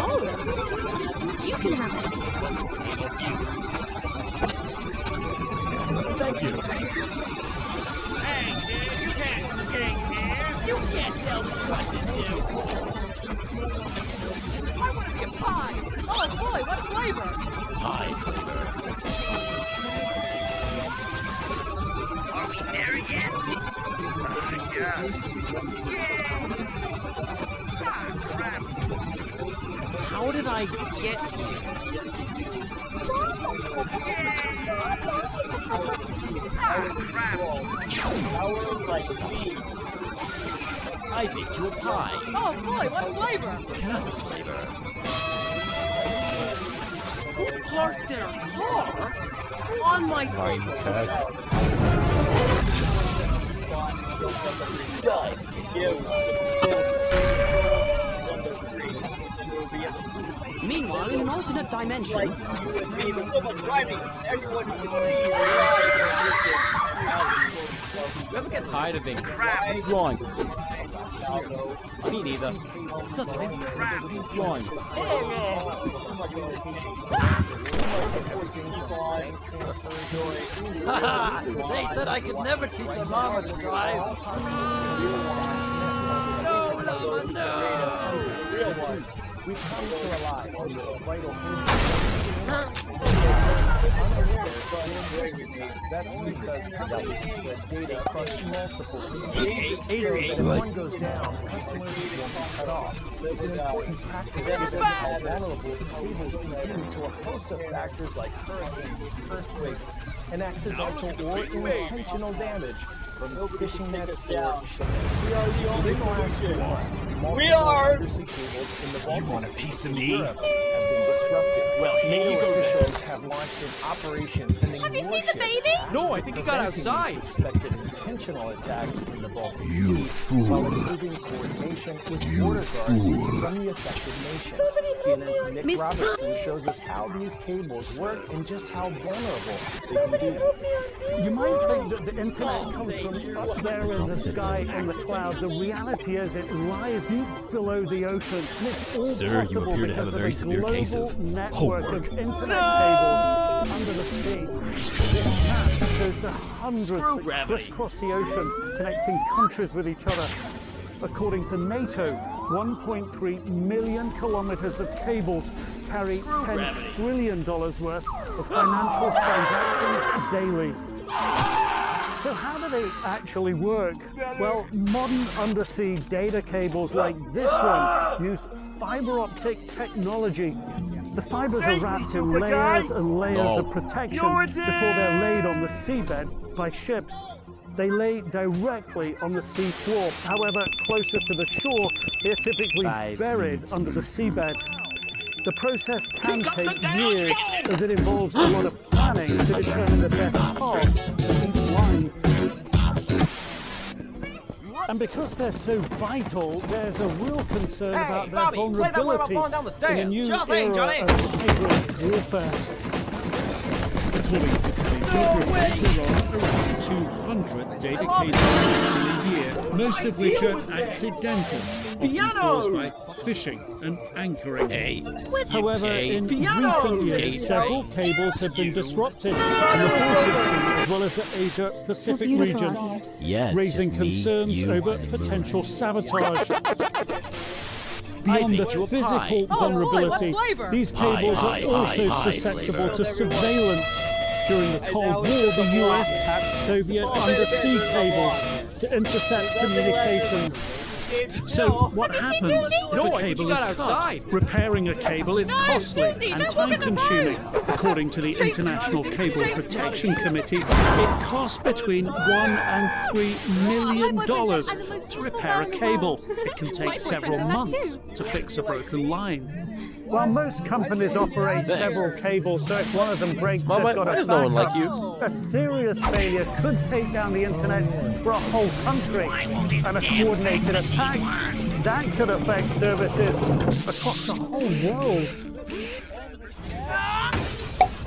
Oh, you can have it. Thank you. Hey, kid, you can't skate here. You can't tell me what to do. I want to be a pie. Oh boy, what flavor? Pie flavor. Are we there yet? Yeah. Ah, crap. How did I get here? I baked you a pie. Oh boy, what flavor? Caramel flavor. Who parked their car on my Test. Meanwhile, in an alternate dimension. You ever get tired of being drawing? Me neither. It's okay. Drawing. Haha! They said I could never teach a llama to drive. No, llama, no! We come to rely on this vital That's because companies spread data across multiple people. So that if one goes down, customers will be cut off. It's an important practice given how vulnerable cables can be to a host of factors like hurricanes, earthquakes, and accidental or intentional damage. From fishing nets for shipping. We are the only last few months. Multiple undersea cables in the Baltic Sea and Europe have been disrupted. Well, NATO officials have launched an operation sending Have you seen the warships baby? No, I think he got preventing outside. suspected intentional attacks in the Baltic You Sea fool. while improving coordination with border guards from the affected nations. CNN's Nick Miss- Robertson shows us how these cables work and just how vulnerable they can be. You might think that the internet comes from up there in the sky in the cloud. The reality is it lies deep below the ocean. And it's all Sir, you possible appear to have a because very of severe case global of network homework. of internet cables under the sea. This map shows the hundreds Screw that gravity. crisscross the ocean, connecting countries with each other. According to NATO, 1.3 million kilometers of cables carry $10 trillion worth of financial transactions daily. So how do they actually work? Well, modern undersea data cables like this one use fiber optic technology. The fibers are wrapped in layers and layers of protection before they're laid on the seabed by ships. They lay directly on the sea floor. However, closer to the shore, they're typically buried under the seabed. The process can take years as it involves a lot of planning to determine the best path for each line. And because they're so vital, there's a real concern about their Bobby, play that one about vulnerability falling down the in a stairs. new Sure thing, era Johnny. of hybrid warfare. According to telegeography, there are around 200 data cables in a year, most of which are accidental, often caused by fishing and anchoring. However, in recent years, several cables have been disrupted in the Baltic Sea as well as the Asia-Pacific region, raising concerns over potential sabotage. Beyond the physical vulnerability, these cables are also susceptible to surveillance. During the Cold War, the US tapped Soviet undersea cables to intercept communications. So what happens if a cable is cut? Repairing a cable is costly and time-consuming. According to the International Cable Protection Committee, it costs between $1 and $3 million to repair a cable. It can take several months to fix a broken line. While most companies operate several cables, so if one of them breaks, they've got a no one like you. A serious failure could take down the internet for a whole country, and a coordinated attack that could affect services across the whole world.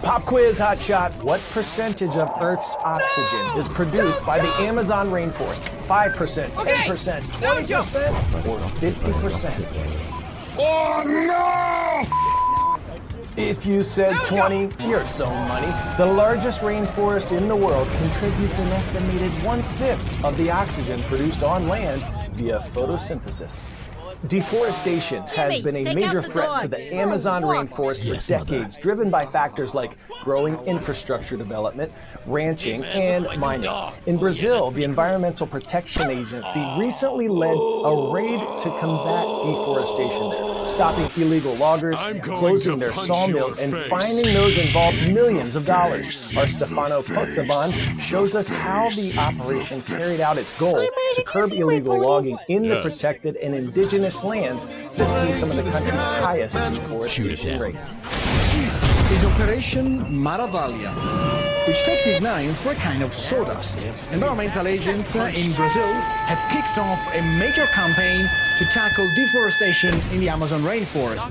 Pop quiz hotshot. What percentage of Earth's oxygen is produced by the Amazon rainforest? 5%, 10%, 20%, or 50%? If you said 20, you're so money. The largest rainforest in the world contributes an estimated 1/5 of the oxygen produced on land via photosynthesis. Deforestation has been a major threat to the Amazon rainforest for decades, driven by factors like growing infrastructure development, ranching, and mining. In Brazil, the Environmental Protection Agency recently led a raid to combat deforestation there, stopping illegal loggers, closing their sawmills, and fining those involved millions of dollars. Our Stefano Pozzovan shows us how the operation carried out its goal to curb illegal logging in the protected and indigenous lands that see some of the country's highest deforestation rates. This is Operation Maravalia, which takes its name for a kind of sawdust. Environmental agents in Brazil have kicked off a major campaign to tackle deforestation in the Amazon rainforest.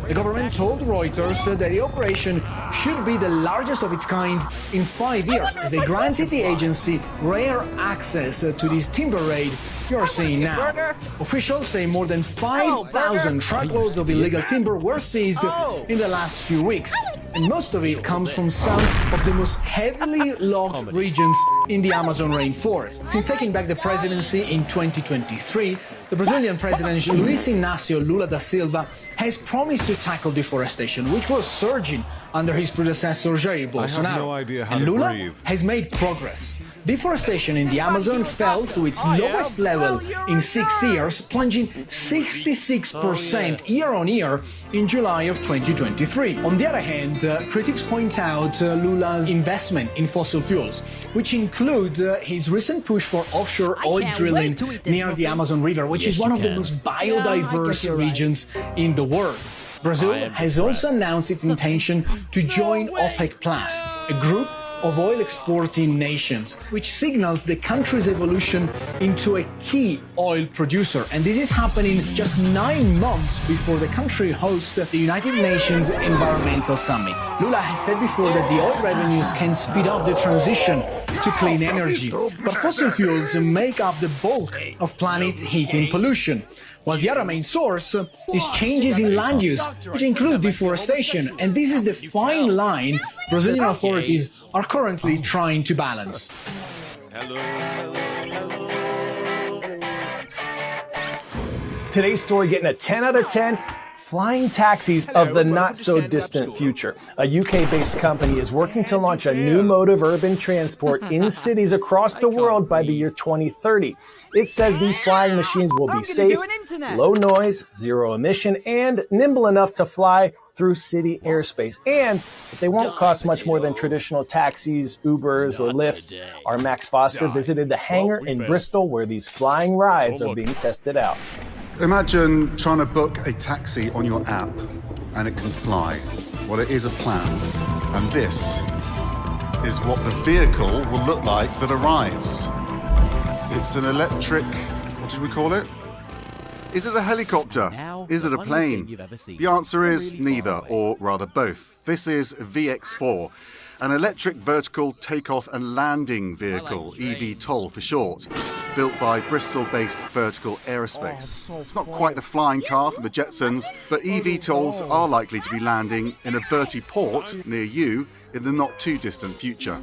The government told Reuters that the operation should be the largest of its kind in 5 years, as they granted the agency rare access to this timber raid you're seeing now. Officials say more than 5,000 truckloads of illegal timber were seized in the last few weeks, and most of it comes from some of the most heavily logged regions in the Amazon rainforest. Since taking back the presidency in 2023, the Brazilian President Luiz Inácio Lula da Silva has promised to tackle deforestation, which was surging under his predecessor Jair Bolsonaro. no idea how and to Lula breathe. has made progress. Deforestation in the Amazon fell to its lowest level in 6 years, plunging 66% year on year in July of 2023. On the other hand, critics point out Lula's investment in fossil fuels, which include his recent push for offshore oil drilling near the Amazon River, which is one of the most biodiverse regions in the world. Brazil has also announced its intention to join OPEC+, a group of oil exporting nations, which signals the country's evolution into a key oil producer. And this is happening just 9 months before the country hosts the United Nations Environmental Summit. Lula has said before that the oil revenues can speed up the transition to clean energy, but fossil fuels make up the bulk of planet heating pollution. While the other main source is changes in land use, which include deforestation, and this is the fine line Brazilian authorities are currently trying to balance. Today's story getting a 10 out of 10. Flying taxis of the not-so-distant future. A UK-based company is working to launch a new mode of urban transport in cities across the world by the year 2030. It says these flying machines will be safe, low noise, zero emission, and nimble enough to fly through city airspace. And they won't cost much more than traditional taxis, Ubers, or Lyfts. Our Max Foster visited the hangar in Bristol where these flying rides are being tested out. Imagine trying to book a taxi on your app and it can fly. Well, it is a plan. And this is what the vehicle will look like that arrives. It's an electric, what did we call it? Is it a helicopter? Is it a plane? The answer is neither, or rather both. This is VX4, an electric vertical takeoff and landing vehicle, eVTOL for short, built by Bristol-based Vertical Aerospace. It's not quite the flying car from the Jetsons, but eVTOLs are likely to be landing in a vertiport near you in the not-too-distant future.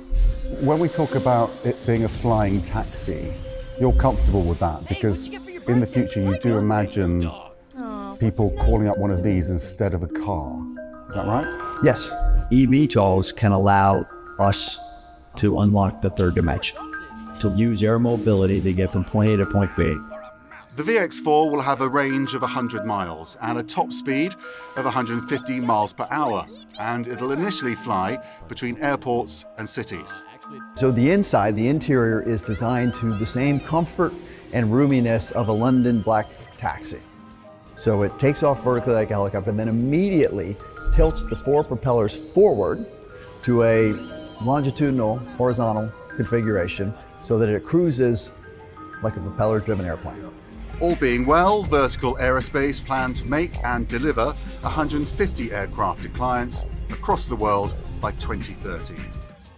When we talk about it being a flying taxi, you're comfortable with that because in the future you do imagine people calling up one of these instead of a car. Is that right? Yes. eVTOLs can allow us to unlock the third dimension, to use air mobility to get from point A to point B. The VX4 will have a range of 100 miles and a top speed of 150 miles per hour, and it'll initially fly between airports and cities. So the interior is designed to the same comfort and roominess of a London black taxi. So it takes off vertically like a helicopter and then immediately tilts the 4 propellers forward to a longitudinal, horizontal configuration so that it cruises like a propeller-driven airplane. All being well, Vertical Aerospace plan to make and deliver 150 aircraft to clients across the world by 2030.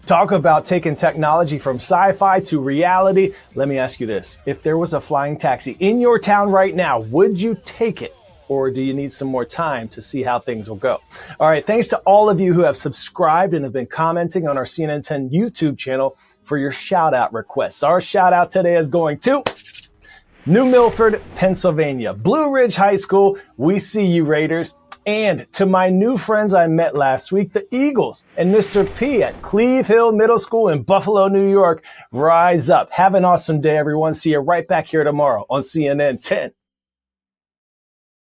Talk about taking technology from sci-fi to reality. Let me ask you this. If there was a flying taxi in your town right now, would you take it? or do you need some more time to see how things will go? All right, thanks to all of you who have subscribed and have been commenting on our CNN 10 YouTube channel for your shout out requests. Our shout out today is going to New Milford, Pennsylvania, Blue Ridge High School. We see you, Raiders. And to my new friends I met last week, the Eagles and Mr. P at Cleve Hill Middle School in Buffalo, New York. Rise up. Have an awesome day, everyone. See you right back here tomorrow on CNN 10.